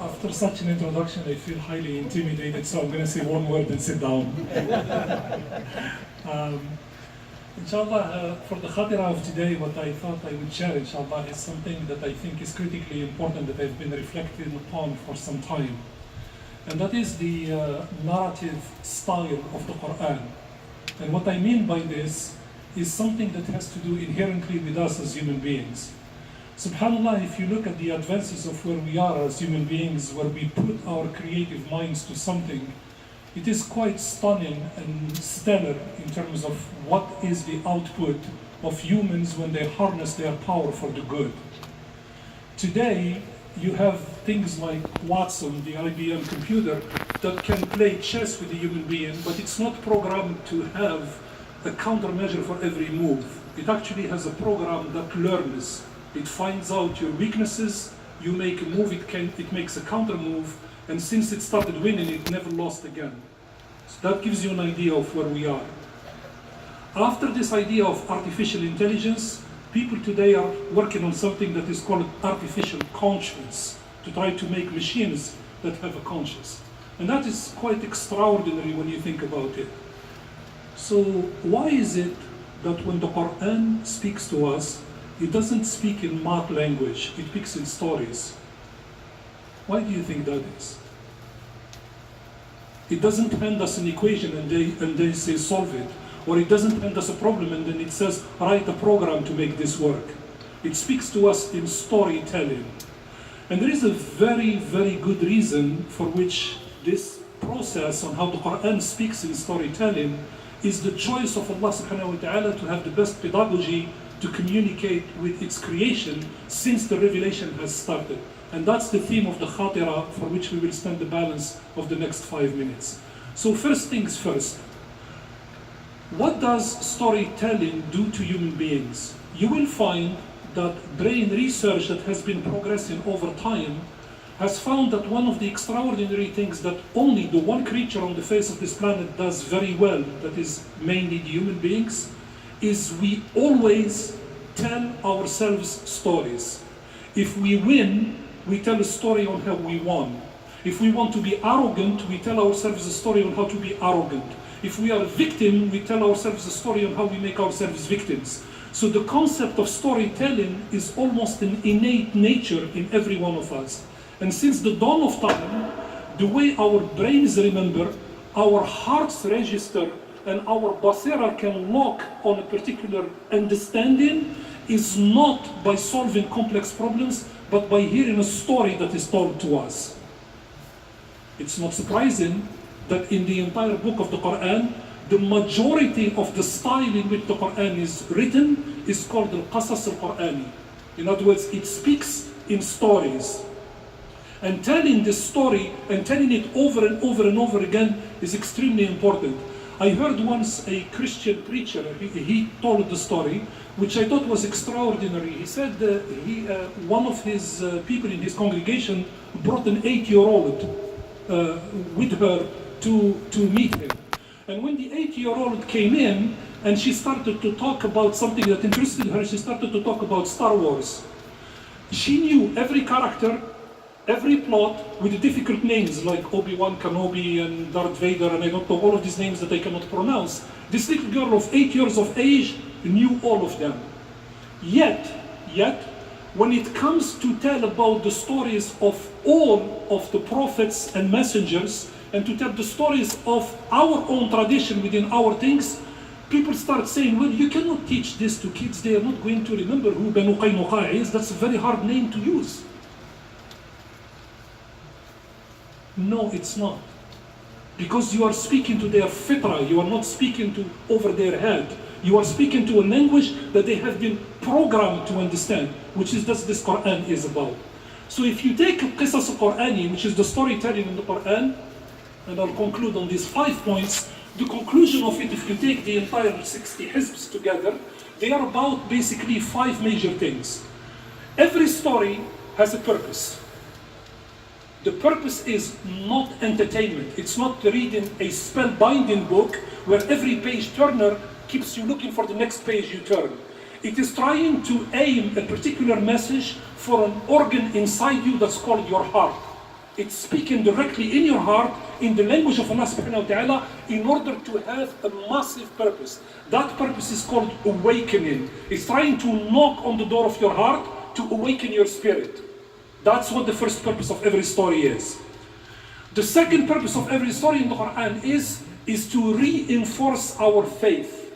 After such an introduction, I feel highly intimidated, so I'm going to say one word and sit down. um, inshallah, for the Khatira of today, what I thought I would share, inshallah, is something that I think is critically important that I've been reflecting upon for some time. And that is the narrative style of the Quran. And what I mean by this is something that has to do inherently with us as human beings. SubhanAllah, if you look at the advances of where we are as human beings, where we put our creative minds to something, it is quite stunning and stellar in terms of what is the output of humans when they harness their power for the good. Today, you have things like Watson, the IBM computer, that can play chess with a human being, but it's not programmed to have a countermeasure for every move. It actually has a program that learns. It finds out your weaknesses, you make a move, it makes a counter move, and since it started winning, it never lost again. So that gives you an idea of where we are. After this idea of artificial intelligence, people today are working on something that is called artificial conscience, to try to make machines that have a conscience. And that is quite extraordinary when you think about it. So why is it that when the Quran speaks to us, it doesn't speak in math language, it speaks in stories? Why do you think that is? It doesn't hand us an equation and they say solve it. Or it doesn't hand us a problem and then it says write a program to make this work. It speaks to us in storytelling. And there is a very, very good reason for which this process on how the Quran speaks in storytelling is the choice of Allah subhanahu wa ta'ala to have the best pedagogy to communicate with its creation since the revelation has started. And that's the theme of the Khatira, for which we will spend the balance of the next 5 minutes. So first things first, what does storytelling do to human beings? You will find that brain research that has been progressing over time has found that one of the extraordinary things that only the one creature on the face of this planet does very well, that is mainly the human beings, is we always tell ourselves stories. If we win, we tell a story on how we won. If we want to be arrogant, we tell ourselves a story on how to be arrogant. If we are a victim, we tell ourselves a story on how we make ourselves victims. So the concept of storytelling is almost an innate nature in every one of us. And since the dawn of time, the way our brains remember, our hearts register, and our basira can lock on a particular understanding is not by solving complex problems, but by hearing a story that is told to us. It's not surprising that in the entire book of the Quran, the majority of the style in which the Quran is written is called al-Qasas al-Qur'ani. In other words, it speaks in stories. And telling this story and telling it over and over and over again is extremely important. I heard once a Christian preacher, he told the story, which I thought was extraordinary. He said one of his people in his congregation brought an 8-year-old with her to meet him. And when the 8-year-old came in and she started to talk about something that interested her, she started to talk about Star Wars. She knew every character, every plot with difficult names like Obi-Wan Kenobi and Darth Vader, and I don't know all of these names that I cannot pronounce. This little girl of 8 years of age knew all of them. Yet, when it comes to tell about the stories of all of the prophets and messengers, and to tell the stories of our own tradition within our things, people start saying, well, you cannot teach this to kids, they are not going to remember who Banu Qaynuqa is, that's a very hard name to use. No, it's not. Because you are speaking to their fitra, you are not speaking to over their head. You are speaking to a language that they have been programmed to understand, which is what this Quran is about. So if you take Qisas al-Qur'ani, which is the storytelling in the Quran, and I'll conclude on these 5 points, the conclusion of it, if you take the entire 60 hizbs together, they are about basically 5 major things. Every story has a purpose. The purpose is not entertainment. It's not reading a spellbinding book where every page turner keeps you looking for the next page you turn. It is trying to aim a particular message for an organ inside you that's called your heart. It's speaking directly in your heart in the language of Allah subhanahu wa ta'ala in order to have a massive purpose. That purpose is called awakening. It's trying to knock on the door of your heart to awaken your spirit. That's what the first purpose of every story is. The second purpose of every story in the Quran is to reinforce our faith,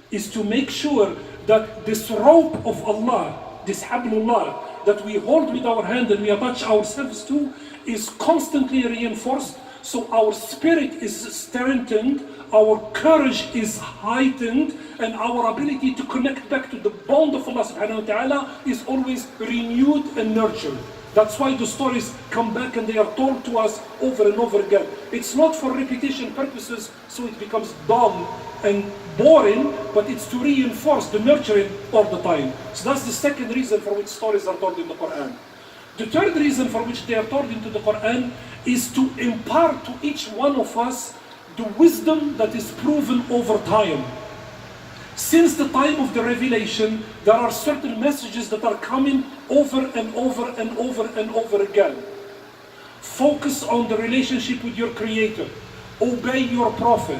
is to make sure that this rope of Allah, this hablullah, that we hold with our hand and we attach ourselves to, is constantly reinforced, so our spirit is strengthened, our courage is heightened, and our ability to connect back to the bond of Allah subhanahu wa ta'ala is always renewed and nurtured. That's why the stories come back and they are told to us over and over again. It's not for repetition purposes, so it becomes dull and boring, but it's to reinforce the nurturing all the time. So that's the second reason for which stories are told in the Quran. The third reason for which they are told into the Quran is to impart to each one of us the wisdom that is proven over time. Since the time of the revelation, there are certain messages that are coming over and over and over and over again. Focus on the relationship with your Creator. Obey your Prophet.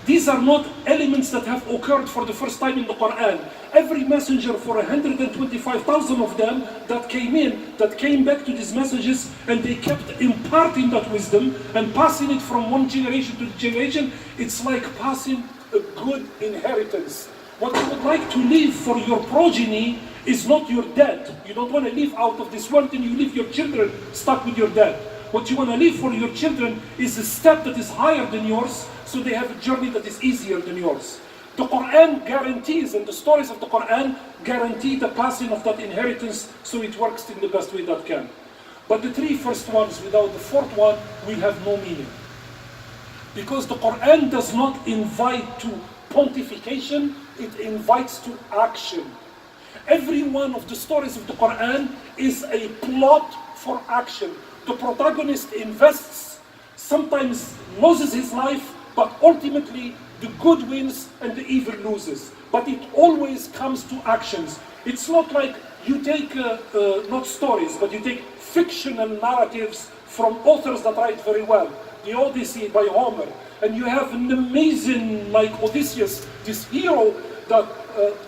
These are not elements that have occurred for the first time in the Quran. Every messenger, for 125,000 of them that came back to these messages, and they kept imparting that wisdom and passing it from one generation to the generation. It's like passing a good inheritance. What you would like to leave for your progeny is not your debt. You don't want to live out of this world and you leave your children stuck with your debt. What you want to leave for your children is a step that is higher than yours, so they have a journey that is easier than yours. The Quran guarantees, and the stories of the Quran guarantee the passing of that inheritance, so it works in the best way that can. But the three first ones, without the fourth one, will have no meaning. Because the Quran does not invite to pontification, it invites to action. Every one of the stories of the Quran is a plot for action. The protagonist invests, sometimes loses his life, but ultimately the good wins and the evil loses. But it always comes to actions. It's not like you take, not stories, but you take fictional narratives from authors that write very well. The Odyssey by Homer. And you have an amazing, like Odysseus, this hero that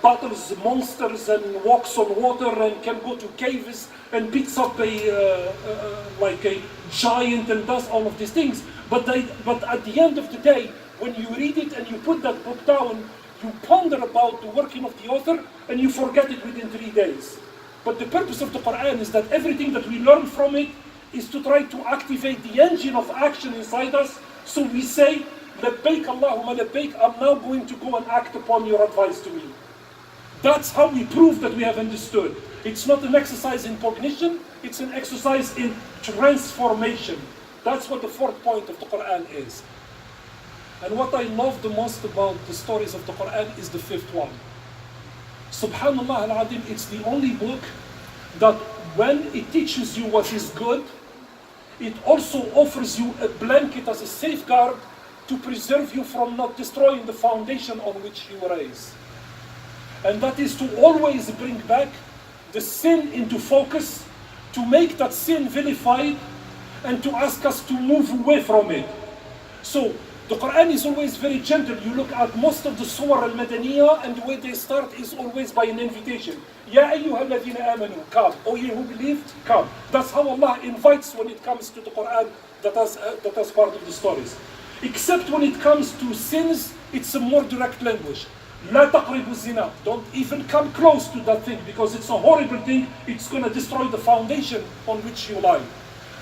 battles monsters and walks on water and can go to caves and picks up like a giant and does all of these things. But at the end of the day, when you read it and you put that book down, you ponder about the working of the author and you forget it within 3 days. But the purpose of the Quran is that everything that we learn from it is to try to activate the engine of action inside us. So we say, Labbaik Allahumma Labbaik, I'm now going to go and act upon your advice to me. That's how we prove that we have understood. It's not an exercise in cognition, it's an exercise in transformation. That's what the fourth point of the Quran is. And what I love the most about the stories of the Quran is the fifth one. Subhanallah al-Azim, it's the only book that when it teaches you what is good, it also offers you a blanket as a safeguard to preserve you from not destroying the foundation on which you were raised. And that is to always bring back the sin into focus, to make that sin vilified, and to ask us to move away from it. So the Quran is always very gentle. You look at most of the Surah al-Madaniyah, and the way they start is always by an invitation. Ya ayyuha alladhina amanu, come. O ye who believed, come. That's how Allah invites when it comes to the Quran that has part of the stories. Except when it comes to sins, it's a more direct language. La taqribu zina. Don't even come close to that thing, because it's a horrible thing. It's going to destroy the foundation on which you lie.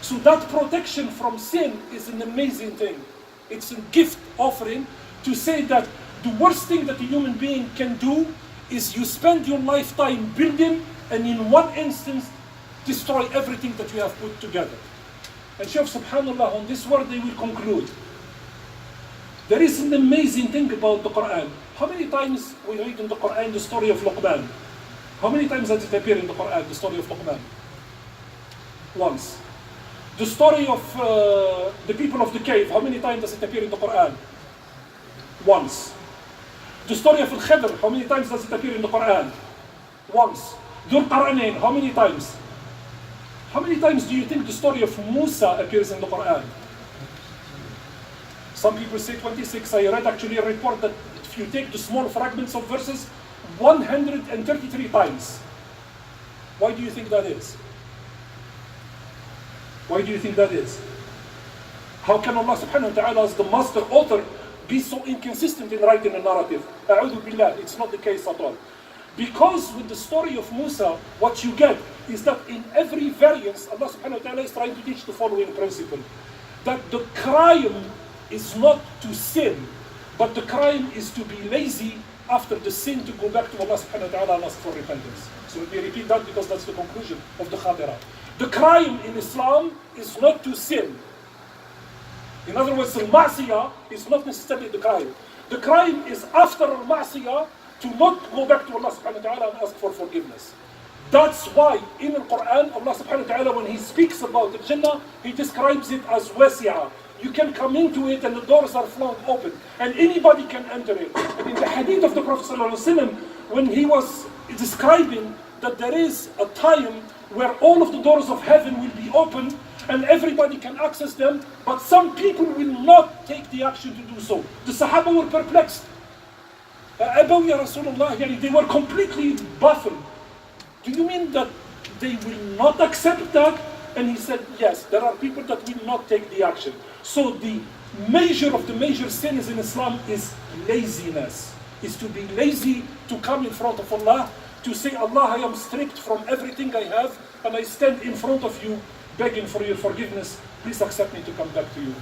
So that protection from sin is an amazing thing. It's a gift offering to say that the worst thing that a human being can do is you spend your lifetime building and in one instance destroy everything that you have put together. And Shaykh, subhanallah, on this word they will conclude. There is an amazing thing about the Quran. How many times we read in the Quran the story of Luqman? How many times does it appear in the Quran, the story of Luqman? Once. The story of the people of the cave, how many times does it appear in the Quran? Once. The story of Al-Khidr, how many times does it appear in the Quran? Once. Dhul Qarnayn, how many times? How many times do you think the story of Musa appears in the Quran? Some people say 26. I read actually a report that if you take the small fragments of verses, 133 times. Why do you think that is? Why do you think that is? How can Allah subhanahu wa ta'ala as the master author be so inconsistent in writing a narrative? A'udhu billah, it's not the case at all. Because with the story of Musa, what you get is that in every variance, Allah subhanahu wa ta'ala is trying to teach the following principle. That the crime is not to sin, but the crime is to be lazy after the sin to go back to Allah subhanahu wa ta'ala and ask for repentance. So let me repeat that because that's the conclusion of the Khatira. The crime in Islam is not to sin. In other words, al-ma'siyah is not necessarily the crime. The crime is after al-ma'siyah to not go back to Allah subhanahu wa ta'ala and ask for forgiveness. That's why in the Quran, Allah subhanahu wa ta'ala, when He speaks about the Jannah, He describes it as wasi'ah. You can come into it and the doors are flung open and anybody can enter it. And in the hadith of the Prophet ﷺ, when he was describing that there is a time where all of the doors of heaven will be open and everybody can access them, but some people will not take the action to do so. The Sahaba were perplexed. Abaw ya Rasulullah, they were completely baffled. Do you mean that they will not accept that? And he said, yes, there are people that will not take the action. So the measure of the major sins in Islam is laziness. Is to be lazy to come in front of Allah, to say, Allah, I am stripped from everything I have, and I stand in front of you begging for your forgiveness. Please accept me to come back to you.